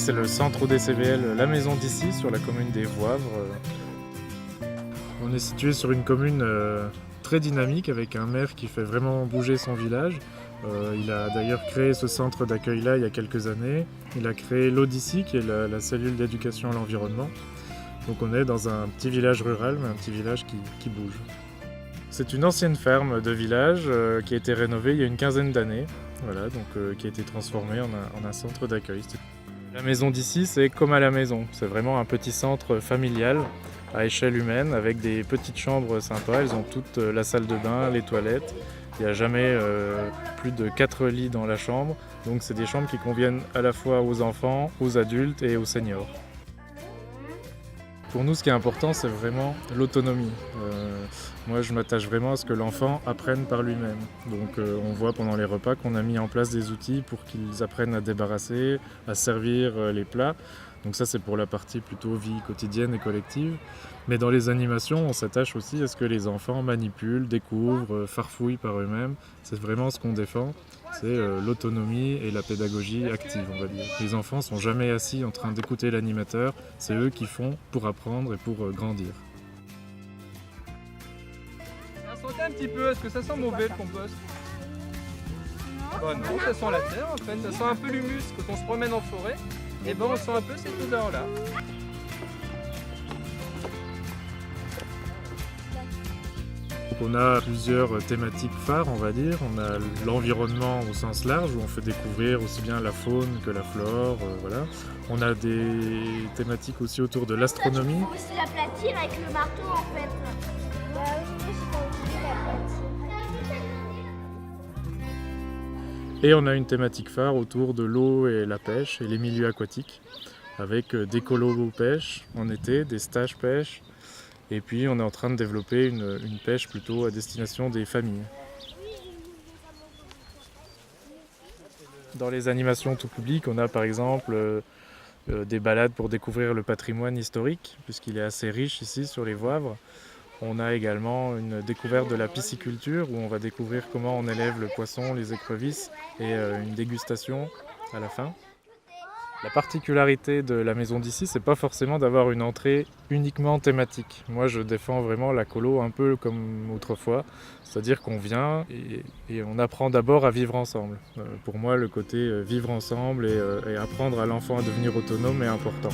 c'est le centre ODCVL La Maison d'Issy sur la commune des Voivres. On est situé sur une commune très dynamique avec un maire qui fait vraiment bouger son village. Il a d'ailleurs créé ce centre d'accueil-là il y a quelques années. Il a créé l'Odyssey qui est la cellule d'éducation à l'environnement. Donc on est dans un petit village rural, mais un petit village qui bouge. C'est une ancienne ferme de village qui a été rénovée il y a une quinzaine d'années, voilà, donc, qui a été transformée en un centre d'accueil. La Maison d'Issy, c'est comme à la maison, c'est vraiment un petit centre familial à échelle humaine avec des petites chambres sympas. Elles ont toute la salle de bain, les toilettes. Il n'y a jamais plus de 4 lits dans la chambre, donc c'est des chambres qui conviennent à la fois aux enfants, aux adultes et aux seniors. Pour nous, ce qui est important, c'est vraiment l'autonomie. Moi, je m'attache vraiment à ce que l'enfant apprenne par lui-même. Donc, on voit pendant les repas qu'on a mis en place des outils pour qu'ils apprennent à débarrasser, à servir les plats. Donc ça, c'est pour la partie plutôt vie quotidienne et collective. Mais dans les animations, on s'attache aussi à ce que les enfants manipulent, découvrent, farfouillent par eux-mêmes. C'est vraiment ce qu'on défend. C'est l'autonomie et la pédagogie active, on va dire. Les enfants sont jamais assis en train d'écouter l'animateur, c'est eux qui font pour apprendre et pour grandir. Sentez un petit peu, est-ce que ça sent mauvais le compost? Bah non, ça sent la terre en fait, ça sent un peu l'humus. Quand on se promène en forêt, et ben on sent un peu cette odeur là. On a plusieurs thématiques phares, on va dire. On a l'environnement au sens large, où on fait découvrir aussi bien la faune que la flore. Voilà. On a des thématiques aussi autour de l'astronomie. Il faut aussi l'aplatir avec le marteau en fait. Bah oui, moi j'ai pas oublié l'aplatir. Et on a une thématique phare autour de l'eau et la pêche et les milieux aquatiques, avec des colos pêche en été, des stages pêche. Et puis on est en train de développer une pêche plutôt à destination des familles. Dans les animations tout public, on a par exemple des balades pour découvrir le patrimoine historique, puisqu'il est assez riche ici sur les Voivres. On a également une découverte de la pisciculture, où on va découvrir comment on élève le poisson, les écrevisses, et une dégustation à la fin. La particularité de la Maison d'Issy, c'est pas forcément d'avoir une entrée uniquement thématique. Moi, je défends vraiment la colo un peu comme autrefois, c'est-à-dire qu'on vient et on apprend d'abord à vivre ensemble. Pour moi, le côté vivre ensemble et apprendre à l'enfant à devenir autonome est important.